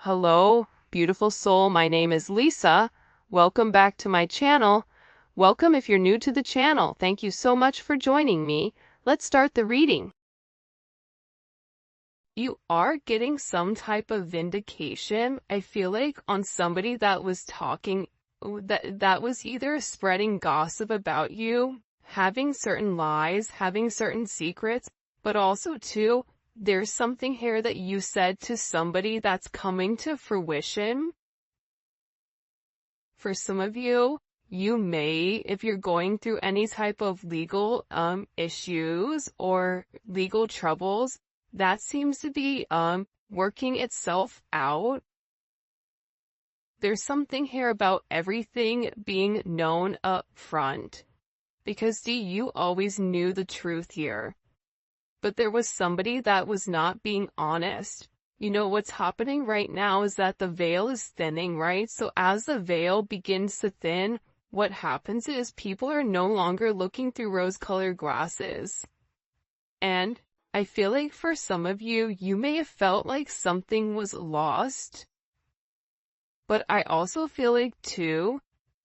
Hello, beautiful soul. My name is Lisa. Welcome back to my channel. Welcome if you're new to the channel. Thank you so much for joining me. Let's start the reading. You are getting some type of vindication, I feel like, on somebody that was talking, that was either spreading gossip about you, having certain lies, having certain secrets, but also too, there's something here that you said to somebody that's coming to fruition. For some of you, you may, if you're going through any type of legal issues or legal troubles, that seems to be working itself out. There's something here about everything being known up front. Because you always knew the truth here. But there was somebody that was not being honest. You know, what's happening right now is that the veil is thinning, right? So as the veil begins to thin, what happens is people are no longer looking through rose-colored glasses. And I feel like for some of you, you may have felt like something was lost. But I also feel like too,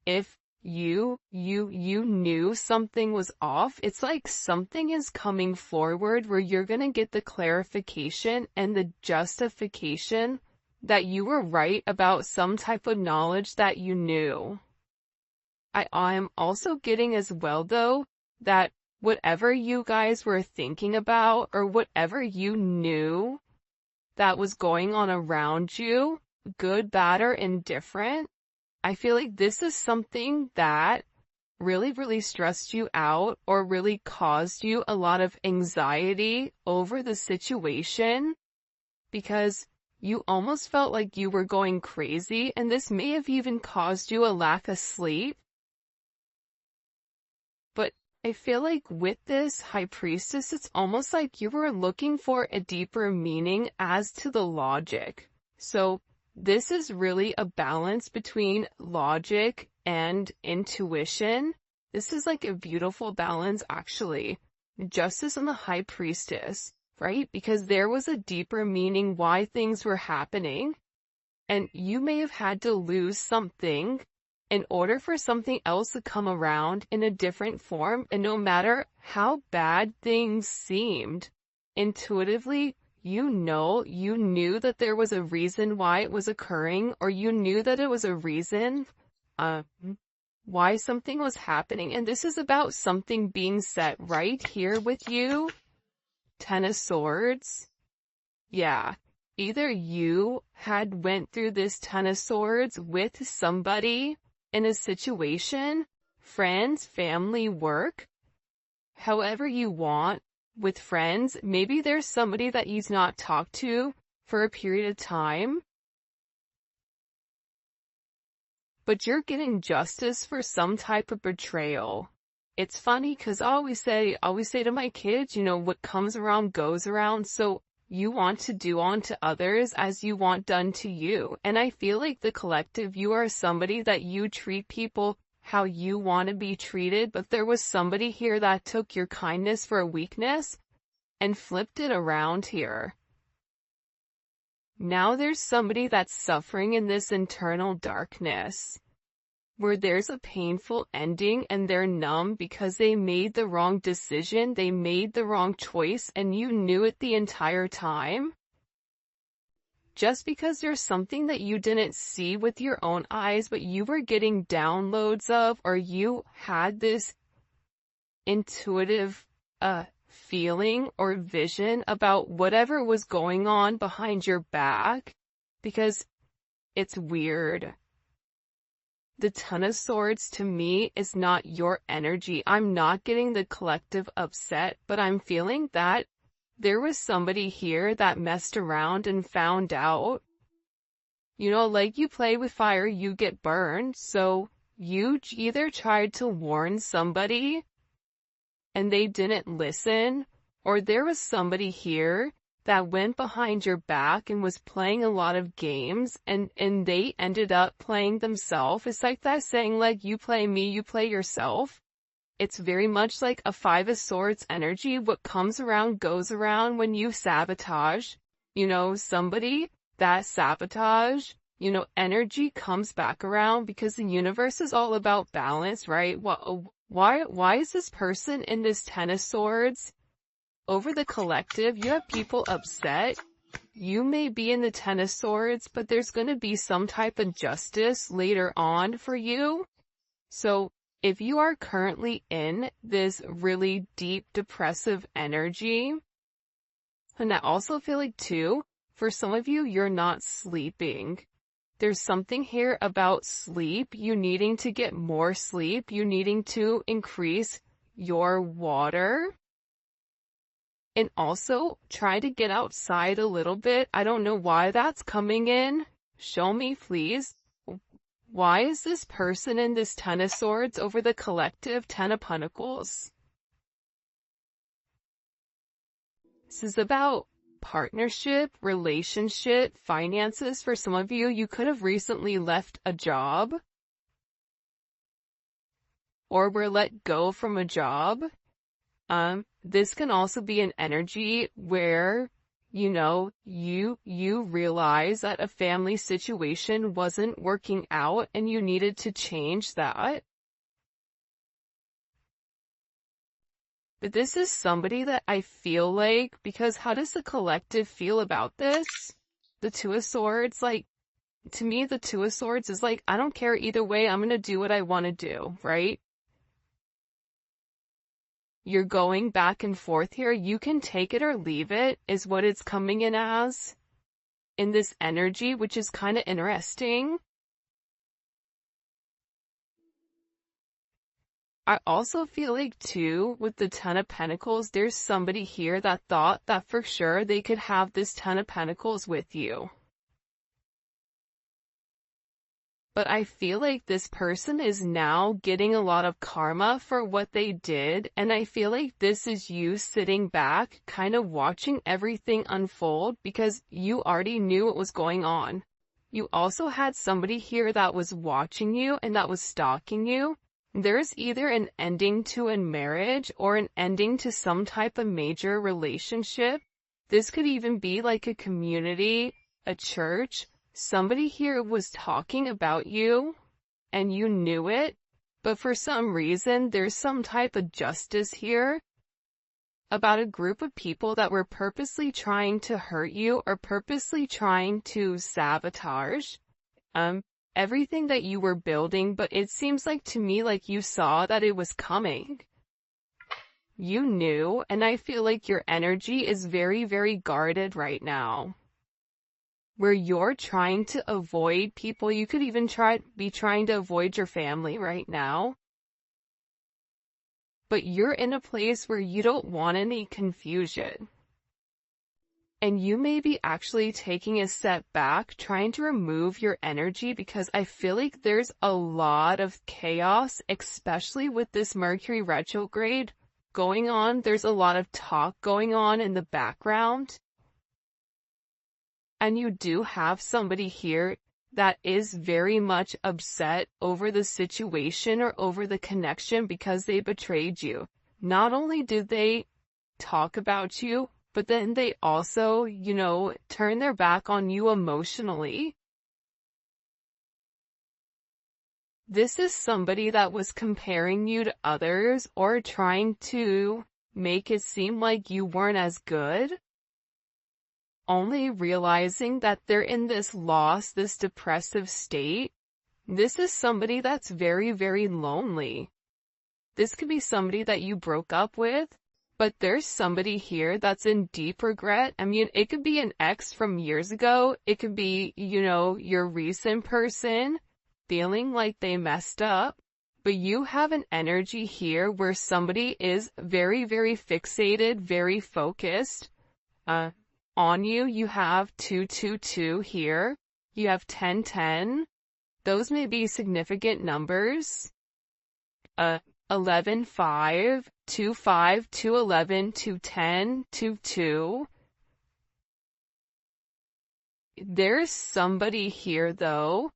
if you knew something was off, it's like something is coming forward where you're gonna get the clarification and the justification that you were right about some type of knowledge that you knew. I'm also getting as well though, that whatever you guys were thinking about or whatever you knew that was going on around you, good, bad, or indifferent, I feel like this is something that really stressed you out or really caused you a lot of anxiety over the situation because you almost felt like you were going crazy, and this may have even caused you a lack of sleep. But I feel like with this High Priestess, it's almost like you were looking for a deeper meaning as to the logic. So this is really a balance between logic and intuition. This is like a beautiful balance, actually. Justice and the High Priestess, right? Because there was a deeper meaning why things were happening. And you may have had to lose something in order for something else to come around in a different form. And no matter how bad things seemed, intuitively, you knew that there was a reason why it was occurring, or you knew that it was a reason why something was happening. And this is about something being set right here with you. Ten of Swords. Yeah. Either you had went through this Ten of Swords with somebody in a situation, friends, family, work, however you want. With friends, maybe there's somebody that you've not talked to for a period of time, but you're getting justice for some type of betrayal. It's funny because I always say to my kids, you know, what comes around goes around. So you want to do unto others as you want done to you. And I feel like the collective, you are somebody that you treat people how you want to be treated, but there was somebody here that took your kindness for a weakness and flipped it around here. Now there's somebody that's suffering in this internal darkness, where there's a painful ending and they're numb because they made the wrong decision, they made the wrong choice, and you knew it the entire time. Just because there's something that you didn't see with your own eyes, but you were getting downloads of, or you had this intuitive feeling or vision about whatever was going on behind your back, because it's weird. The Ten of Swords to me is not your energy. I'm not getting the collective upset, but I'm feeling that there was somebody here that messed around and found out. You know, like you play with fire, you get burned. So you either tried to warn somebody and they didn't listen, or there was somebody here that went behind your back and was playing a lot of games and they ended up playing themselves. It's like that saying, like, you play me, you play yourself. It's very much like a Five of Swords energy. What comes around goes around when you sabotage, you know, somebody. that sabotage, energy comes back around because the universe is all about balance, right? Why is this person in this Ten of Swords? Over the collective, you have people upset. You may be in the Ten of Swords, but there's going to be some type of justice later on for you. So if you are currently in this really deep depressive energy, and I also feel like too, for some of you, you're not sleeping. There's something here about sleep, you needing to get more sleep, you needing to increase your water. And also, try to get outside a little bit. I don't know why that's coming in. Show me, please. Why is this person in this Ten of Swords over the collective Ten of Pentacles? This is about partnership, relationship, finances. For some of you, you could have recently left a job or were let go from a job. This can also be an energy where, you realize that a family situation wasn't working out and you needed to change that. But this is somebody that I feel like, because how does the collective feel about this? The Two of Swords, to me, the Two of Swords is I don't care either way, I'm gonna do what I want to do, right? You're going back and forth here. You can take it or leave it, is what it's coming in as. In this energy, which is kind of interesting. I also feel like too, with the Ten of Pentacles, there's somebody here that thought that for sure they could have this Ten of Pentacles with you. But I feel like this person is now getting a lot of karma for what they did, and I feel like this is you sitting back, kind of watching everything unfold because you already knew what was going on. You also had somebody here that was watching you and that was stalking you. There's either an ending to a marriage or an ending to some type of major relationship. This could even be like a community, a church. Somebody here was talking about you, and you knew it, but for some reason, there's some type of justice here about a group of people that were purposely trying to hurt you or purposely trying to sabotage everything that you were building, but it seems like to me like you saw that it was coming. You knew, and I feel like your energy is very, very guarded right now. Where you're trying to avoid people, you could even be trying to avoid your family right now. But you're in a place where you don't want any confusion. And you may be actually taking a step back, trying to remove your energy because I feel like there's a lot of chaos, especially with this Mercury retrograde going on. There's a lot of talk going on in the background. And you do have somebody here that is very much upset over the situation or over the connection because they betrayed you. Not only did they talk about you, but then they also, turn their back on you emotionally. This is somebody that was comparing you to others or trying to make it seem like you weren't as good. Only realizing that they're in this loss, this depressive state. This is somebody that's very, very lonely. This could be somebody that you broke up with, but there's somebody here that's in deep regret. I mean, it could be an ex from years ago. It could be, your recent person feeling like they messed up. But you have an energy here where somebody is very, very fixated, very focused, on you. You have 222 here. You have 1010. Those may be significant numbers. 11, 5, 2, 5, 2, 11, 2, 10, 2, 2. There's somebody here though.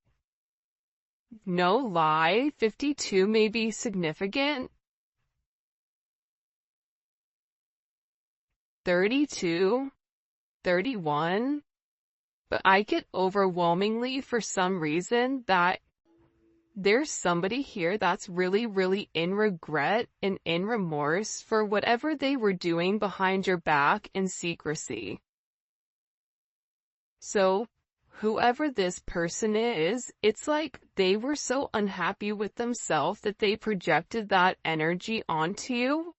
No lie, 52 may be significant. 32. 31, But I get overwhelmingly for some reason that there's somebody here that's really, really in regret and in remorse for whatever they were doing behind your back in secrecy. So, whoever this person is, it's like they were so unhappy with themselves that they projected that energy onto you.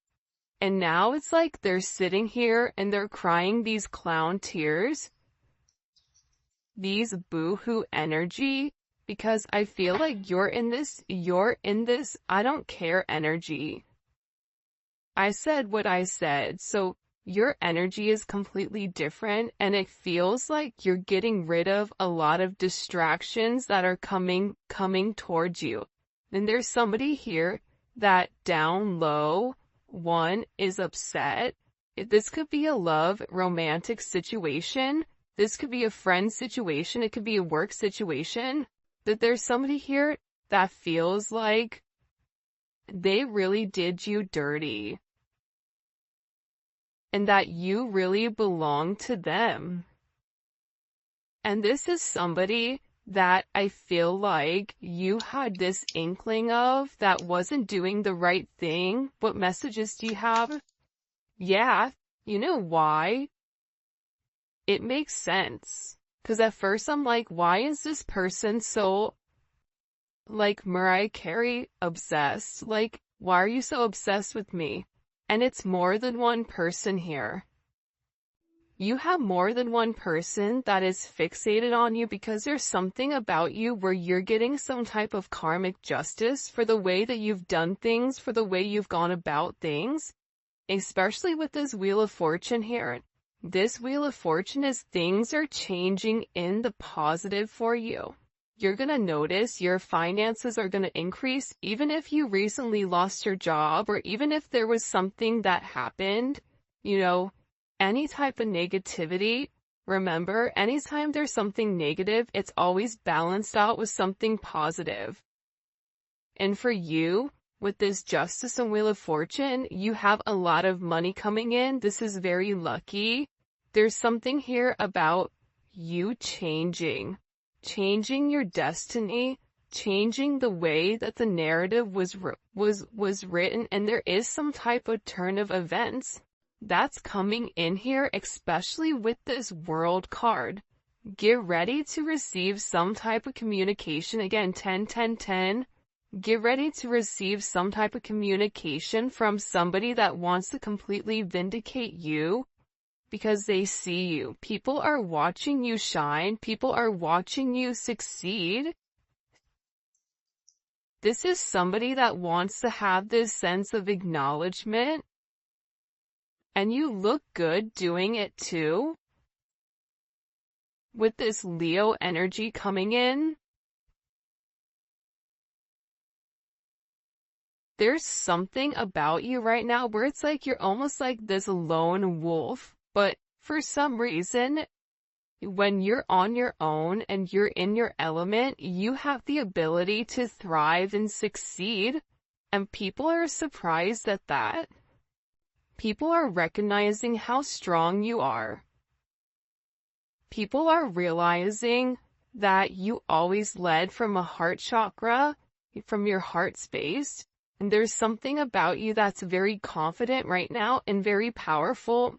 And now it's like they're sitting here and they're crying these clown tears, these boo-hoo energy, because I feel like you're in this, I don't care energy. I said what I said, so your energy is completely different, and it feels like you're getting rid of a lot of distractions that are coming towards you. And there's somebody here that down low, one, is upset. This could be a love, romantic situation. This could be a friend situation. It could be a work situation. That there's somebody here that feels like they really did you dirty. And that you really belong to them. And this is somebody that I feel like you had this inkling of that wasn't doing the right thing. What messages do you have? Yeah, you know why? It makes sense. Because at first I'm like, why is this person so, like, Mariah Carey obsessed? Like, why are you so obsessed with me? And it's more than one person here. You have more than one person that is fixated on you because there's something about you where you're getting some type of karmic justice for the way that you've done things, for the way you've gone about things, especially with this Wheel of Fortune here. This Wheel of Fortune is things are changing in the positive for you. You're going to notice your finances are going to increase even if you recently lost your job or even if there was something that happened, any type of negativity. Remember, anytime there's something negative, it's always balanced out with something positive. And for you, with this Justice and Wheel of Fortune, you have a lot of money coming in. This is very lucky. There's something here about you changing your destiny, changing the way that the narrative was written, and there is some type of turn of events that's coming in here, especially with this World card. Get ready to receive some type of communication. Again, 10, 10, 10. Get ready to receive some type of communication from somebody that wants to completely vindicate you because they see you. People are watching you shine. People are watching you succeed. This is somebody that wants to have this sense of acknowledgement. And you look good doing it too. With this Leo energy coming in, there's something about you right now where it's like you're almost like this lone wolf. But for some reason, when you're on your own and you're in your element, you have the ability to thrive and succeed. And people are surprised at that. People are recognizing how strong you are. People are realizing that you always led from a heart chakra, from your heart space. And there's something about you that's very confident right now and very powerful.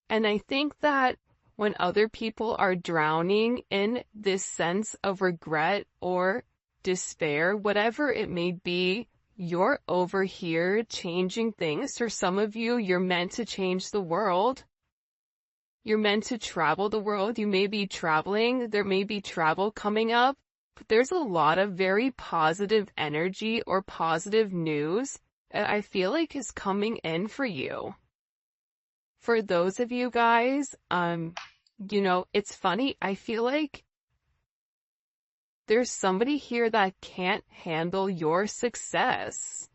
And I think that when other people are drowning in this sense of regret or despair, whatever it may be, you're over here changing things. For some of you, you're meant to change the world. You're meant to travel the world. You may be traveling. There may be travel coming up. But there's a lot of very positive energy or positive news that I feel like is coming in for you. For those of you guys, it's funny. I feel like there's somebody here that can't handle your success.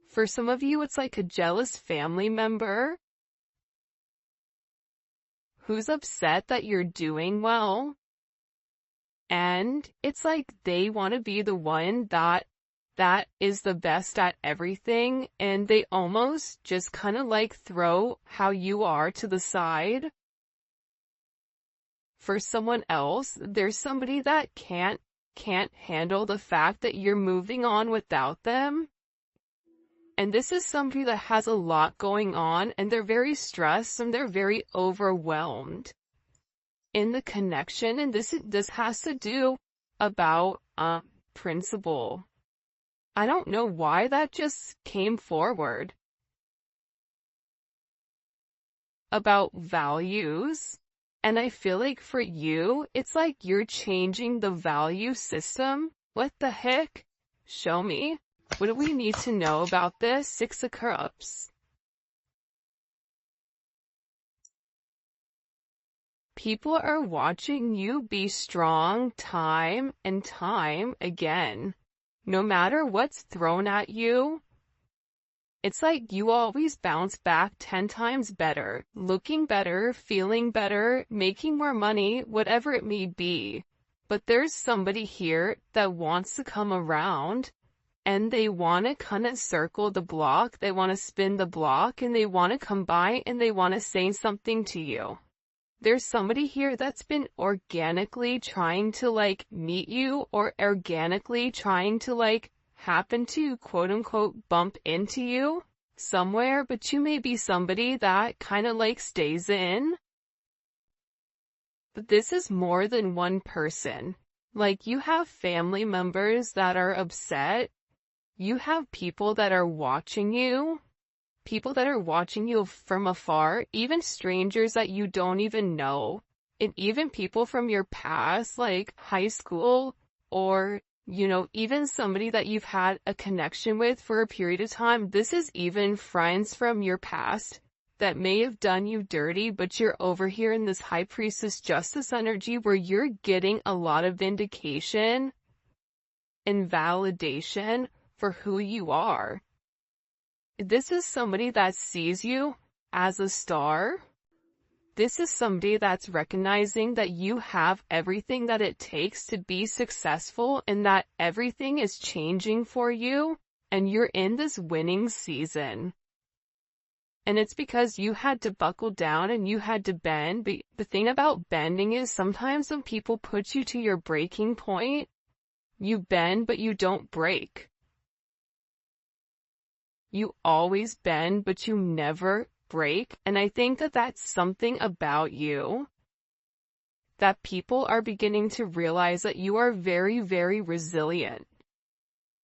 For some of you, it's like a jealous family member who's upset that you're doing well. And it's like they want to be the one that is the best at everything, and they almost just kind of like throw how you are to the side. for someone else. There's somebody that can't handle the fact that you're moving on without them. And this is somebody that has a lot going on, and they're very stressed and they're very overwhelmed in the connection. And this has to do about principle. I don't know why that just came forward. About values. And I feel like for you, it's like you're changing the value system. What the heck? Show me. What do we need to know about this? Six of Cups. People are watching you be strong time and time again. No matter what's thrown at you, it's like you always bounce back 10 times better, looking better, feeling better, making more money, whatever it may be. But there's somebody here that wants to come around, and they want to kind of circle the block, they want to spin the block, and they want to come by and they want to say something to you. There's somebody here that's been organically trying to meet you, or organically trying to happen to quote unquote bump into you somewhere, but you may be somebody that kind of stays in. But this is more than one person. You have family members that are upset. You have people that are watching you. People that are watching you from afar, even strangers that you don't even know. And even people from your past, like high school, or, even somebody that you've had a connection with for a period of time. This is even friends from your past that may have done you dirty, but you're over here in this High Priestess Justice energy where you're getting a lot of vindication and validation for who you are. This is somebody that sees you as a star. This is somebody that's recognizing that you have everything that it takes to be successful, and that everything is changing for you, and you're in this winning season. And it's because you had to buckle down and you had to bend. But the thing about bending is sometimes when people put you to your breaking point, you bend but you don't break. You always bend, but you never break. And I think that that's something about you that people are beginning to realize, that you are very, very resilient.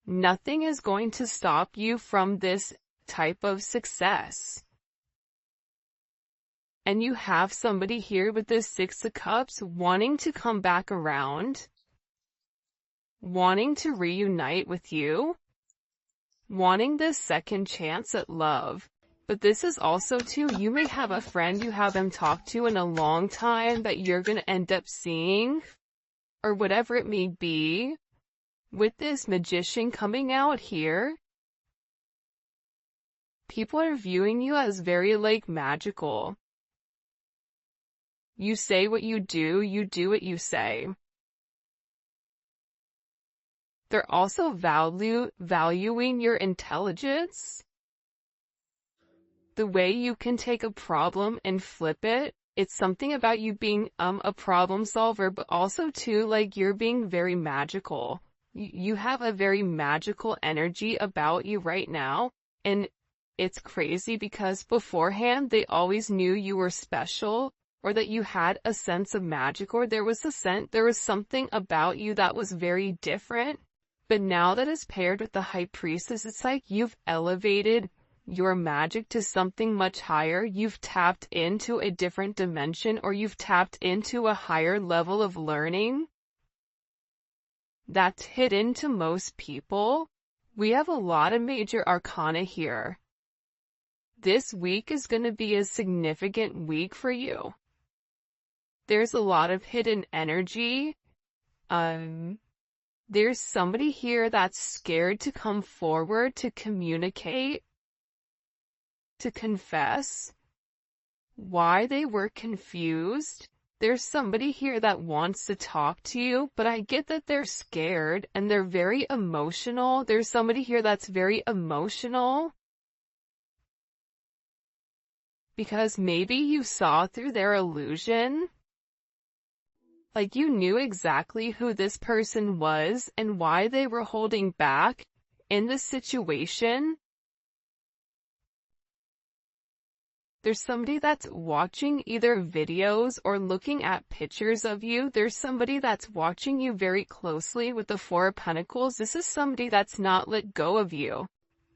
Nothing is going to stop you from this type of success. And you have somebody here with this Six of Cups wanting to come back around, wanting to reunite with you, wanting this second chance at love. But this is also too, you may have a friend you haven't talked to in a long time that you're going to end up seeing, or whatever it may be. With this Magician coming out here, people are viewing you as very magical. You say what you do what you say. They're also valuing your intelligence. The way you can take a problem and flip it. It's something about you being a problem solver, but also too, you're being very magical. You have a very magical energy about you right now. And it's crazy because beforehand, they always knew you were special, or that you had a sense of magic, or there was something about you that was very different. But now that is paired with the High Priestess, it's like you've elevated your magic to something much higher. You've tapped into a different dimension, or you've tapped into a higher level of learning that's hidden to most people. We have a lot of major arcana here. This week is going to be a significant week for you. There's a lot of hidden energy. There's somebody here that's scared to come forward, to communicate, to confess why they were confused. There's somebody here that wants to talk to you, but I get that they're scared and they're very emotional. There's somebody here that's very emotional because maybe you saw through their illusion. Like you knew exactly who this person was and why they were holding back in this situation. There's somebody that's watching either videos or looking at pictures of you. There's somebody that's watching you very closely with the Four of Pentacles. This is somebody that's not let go of you.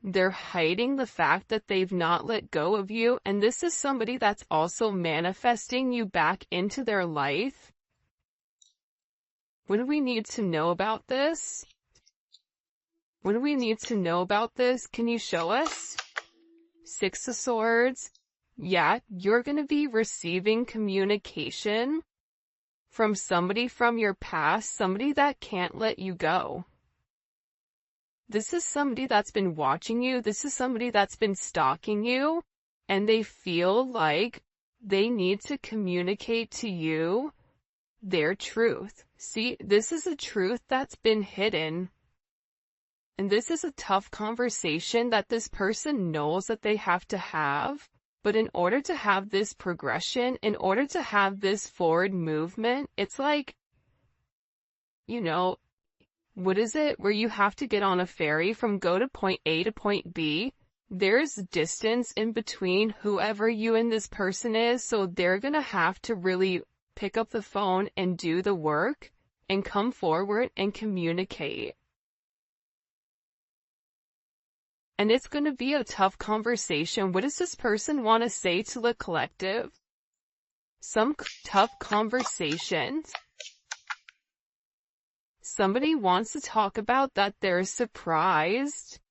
They're hiding the fact that they've not let go of you. And this is somebody that's also manifesting you back into their life. What do we need to know about this? What do we need to know about this? Can you show us? Six of Swords. Yeah, you're going to be receiving communication from somebody from your past, somebody that can't let you go. This is somebody that's been watching you. This is somebody that's been stalking you, and they feel like they need to communicate to you their truth. See, this is a truth that's been hidden. And this is a tough conversation that this person knows that they have to have. But in order to have this progression, in order to have this forward movement, it's like, you know, what is it? Where you have to get on a ferry from go to point A to point B. There's distance in between whoever you and this person is, so they're gonna have to really pick up the phone and do the work and come forward and communicate. And it's going to be a tough conversation. What does this person want to say to the collective? Some tough conversations. Somebody wants to talk about that they're surprised.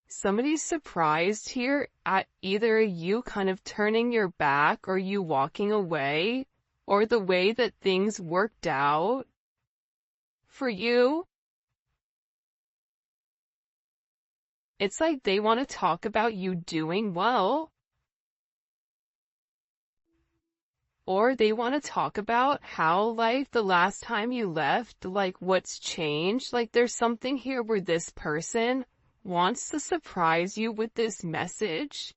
Somebody's surprised here at either you kind of turning your back or you walking away, or the way that things worked out for you. It's like they want to talk about you doing well. Or they want to talk about how, like, the last time you left, like, what's changed. Like, there's something here where this person wants to surprise you with this message.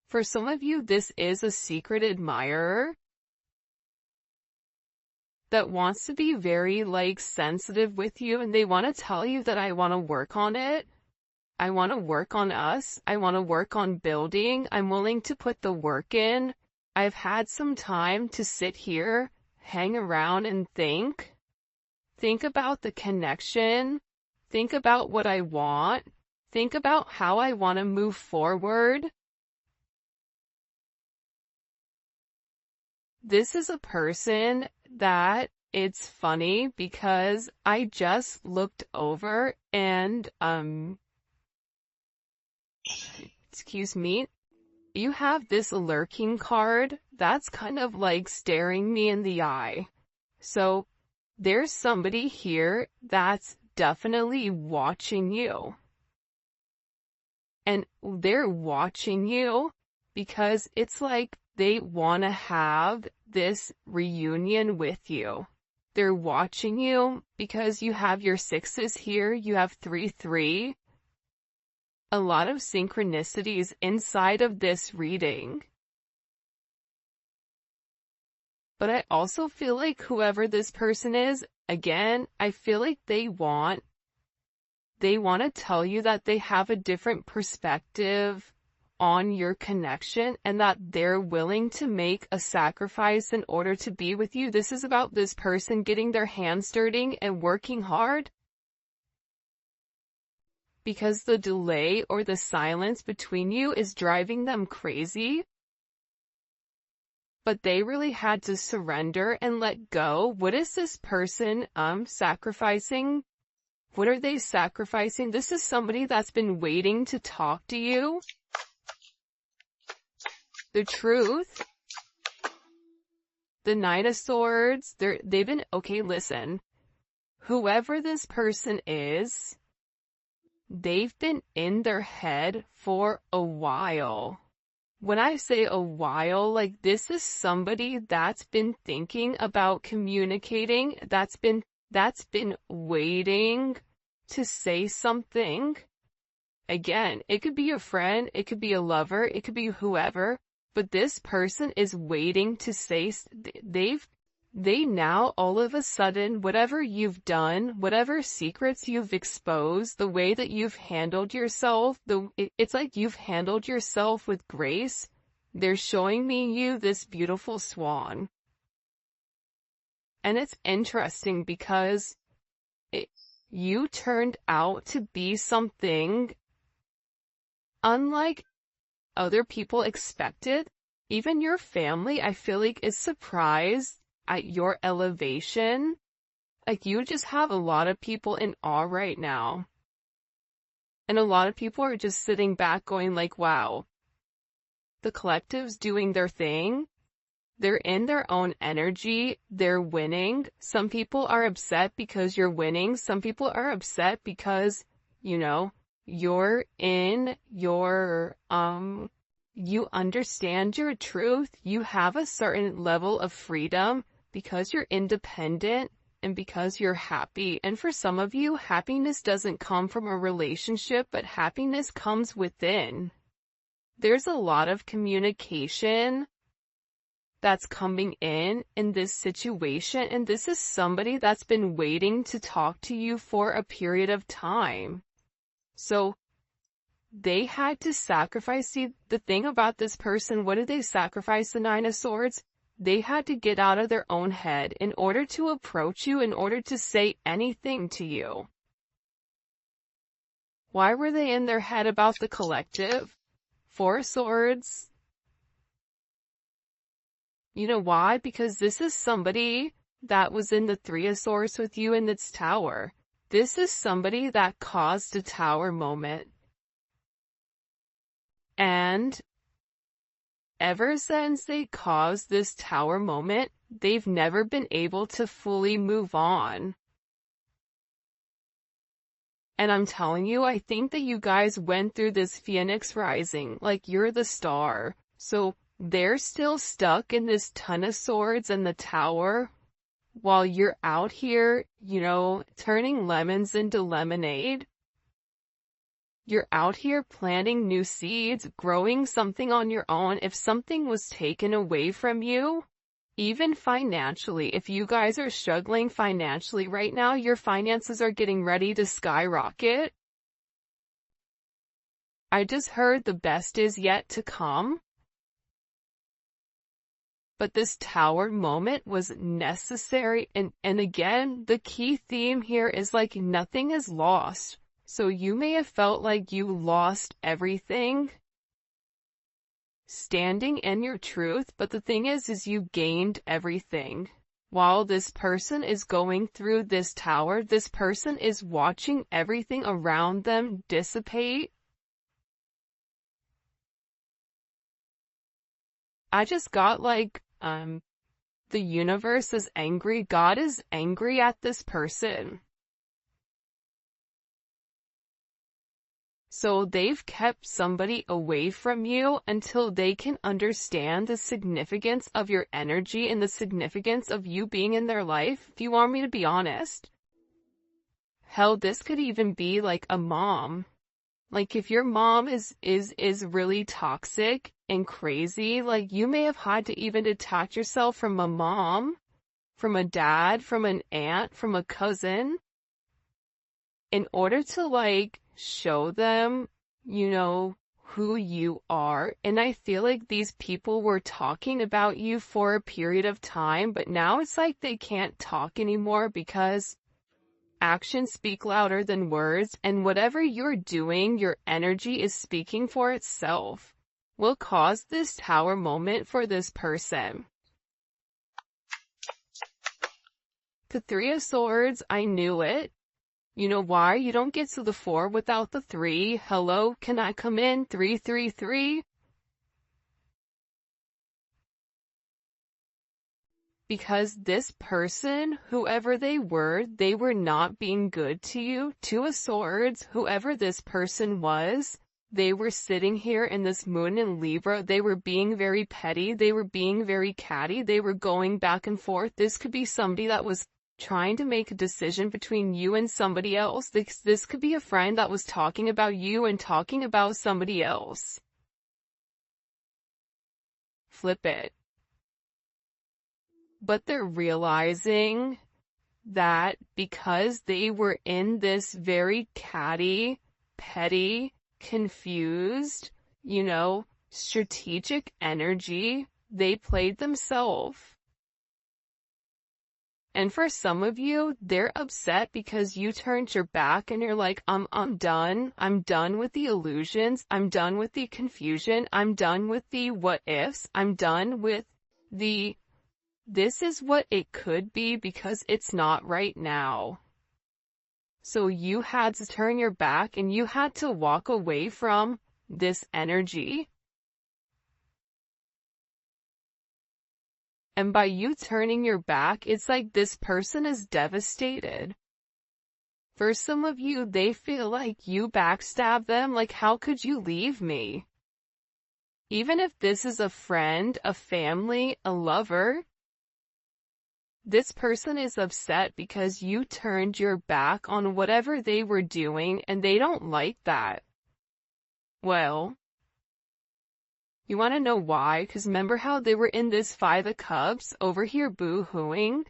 For some of you, this is a secret admirer that wants to be very, like, sensitive with you, and they want to tell you that I want to work on it. I want to work on us. I want to work on building. I'm willing to put the work in. I've had some time to sit here, hang around and think. Think about the connection. Think about what I want. Think about how I want to move forward. This is a person that it's funny because I just looked over and, excuse me, you have this lurking card that's kind of like staring me in the eye. So there's somebody here that's definitely watching you. And they're watching you because it's like they want to have this reunion with you. They're watching you because you have your sixes here, you have 3-3. A lot of synchronicities inside of this reading. But I also feel like whoever this person is, again, I feel like they want to tell you that they have a different perspective on your connection and that they're willing to make a sacrifice in order to be with you. This is about this person getting their hands dirty and working hard. Because the delay or the silence between you is driving them crazy. But they really had to surrender and let go. What is this person sacrificing? What are they sacrificing? This is somebody that's been waiting to talk to you. The truth. The Knight of Swords. They've been, okay, listen. Whoever this person is, they've been in their head for a while. When I say a while, like this is somebody that's been thinking about communicating, that's been waiting to say something. Again, it could be a friend, it could be a lover, it could be whoever, but this person is waiting to say, they now all of a sudden, whatever you've done, whatever secrets you've exposed, the way that you've handled yourself, it's like you've handled yourself with grace. They're showing me you this beautiful swan. And it's interesting because you turned out to be something unlike other people expected. Even your family, I feel like, is surprised at your elevation. Like, you just have a lot of people in awe right now. And a lot of people are just sitting back going like, wow, the collective's doing their thing. They're in their own energy. They're winning. Some people are upset because you're winning. Some people are upset because, you know, you're in your, you understand your truth. You have a certain level of freedom because you're independent and because you're happy. And for some of you, happiness doesn't come from a relationship, but happiness comes within. There's a lot of communication that's coming in this situation, and this is somebody that's been waiting to talk to you for a period of time. So they had to sacrifice. See, the thing about this person, what did they sacrifice? The Nine of Swords? They had to get out of their own head in order to approach you, in order to say anything to you. Why were they in their head about the collective? Four of Swords. You know why? Because this is somebody that was in the Three of Swords with you in its tower. This is somebody that caused a tower moment. And ever since they caused this tower moment, they've never been able to fully move on. And I'm telling you, I think that you guys went through this Phoenix rising, like you're the star. So they're still stuck in this Ton of Swords and the tower, while you're out here, you know, turning lemons into lemonade. You're out here planting new seeds, growing something on your own. If something was taken away from you, even financially, if you guys are struggling financially right now, your finances are getting ready to skyrocket. I just heard the best is yet to come. But this tower moment was necessary, and again, the key theme here is like nothing is lost. So you may have felt like you lost everything standing in your truth, but the thing is you gained everything. While this person is going through this tower, this person is watching everything around them dissipate. I just got like, the universe is angry. God is angry at this person. So they've kept somebody away from you until they can understand the significance of your energy and the significance of you being in their life. If you want me to be honest, hell, this could even be like a mom. Like if your mom is really toxic and crazy, like you may have had to even detach yourself from a mom, from a dad, from an aunt, from a cousin, in order to like show them, you know, who you are. And I feel like these people were talking about you for a period of time, but now it's like they can't talk anymore because actions speak louder than words, and whatever you're doing, your energy is speaking for itself. Will cause this tower moment for this person. The Three of Swords, I knew it. You know why? You don't get to the 4 without the 3. Hello, can I come in? 333. Because this person, whoever they were not being good to you. 2 of Swords, whoever this person was, they were sitting here in this moon in Libra. They were being very petty. They were being very catty. They were going back and forth. This could be somebody that was trying to make a decision between you and somebody else. This could be a friend that was talking about you and talking about somebody else. flip it. But they're realizing that because they were in this very catty, petty, confused, strategic energy, they played themselves. And for some of you, they're upset because you turned your back and you're like, I'm done. I'm done with the illusions. I'm done with the confusion. I'm done with the what ifs. I'm done with the this is what it could be because it's not right now. So you had to turn your back and you had to walk away from this energy. And by you turning your back, it's like this person is devastated. For some of you, they feel like you backstab them, like how could you leave me? Even if this is a friend, a family, a lover, this person is upset because you turned your back on whatever they were doing and they don't like that. Well, you want to know why? Because remember how they were in this Five of Cups over here boo-hooing?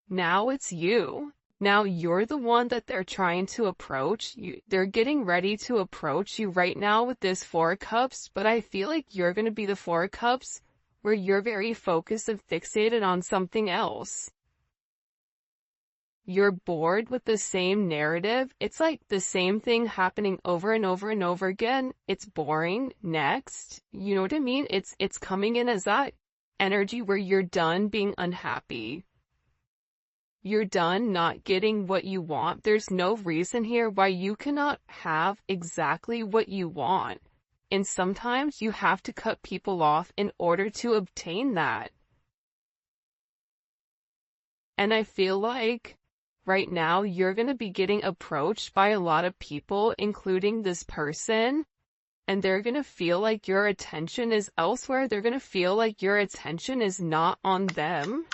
Now it's you. Now you're the one that they're trying to approach. They're getting ready to approach you right now with this Four of Cups, but I feel like you're going to be the Four of Cups where you're very focused and fixated on something else. You're bored with the same narrative. It's like the same thing happening over and over and over again. It's boring. Next. You know what I mean? It's coming in as that energy where you're done being unhappy. You're done not getting what you want. There's no reason here why you cannot have exactly what you want. And sometimes you have to cut people off in order to obtain that. And I feel like right now you're going to be getting approached by a lot of people, including this person, and they're going to feel like your attention is elsewhere. They're going to feel like your attention is not on them.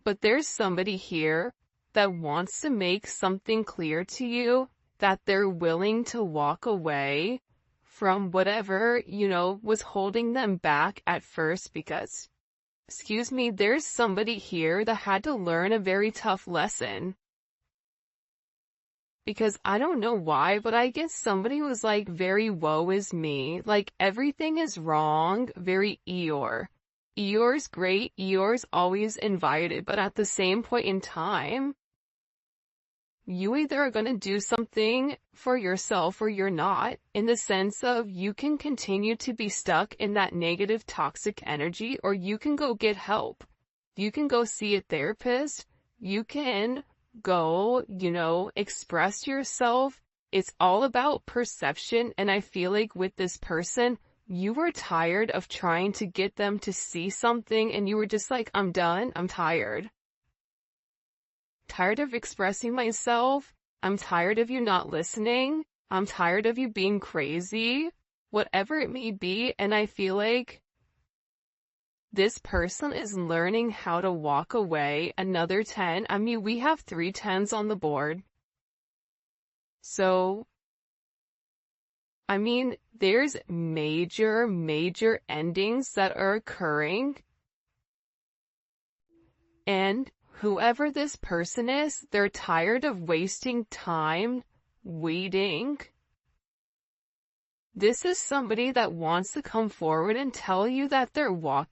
But there's somebody here that wants to make something clear to you, that they're willing to walk away from whatever, was holding them back at first because, there's somebody here that had to learn a very tough lesson. Because I don't know why, but I guess somebody was like very woe is me, like everything is wrong, very Eeyore. Eeyore's great, Eeyore's always invited, but at the same point in time, you either are going to do something for yourself or you're not, in the sense of you can continue to be stuck in that negative toxic energy, or you can go get help. You can go see a therapist. You can go, express yourself. It's all about perception, and I feel like with this person, you were tired of trying to get them to see something, and you were just like, I'm done, I'm tired. Tired of expressing myself. I'm tired of you not listening. I'm tired of you being crazy. Whatever it may be, and I feel like this person is learning how to walk away. Another 10. I mean, we have 3 10s on the board. So, I mean, there's major endings that are occurring. And whoever this person is, they're tired of wasting time waiting. This is somebody that wants to come forward and tell you that they're walking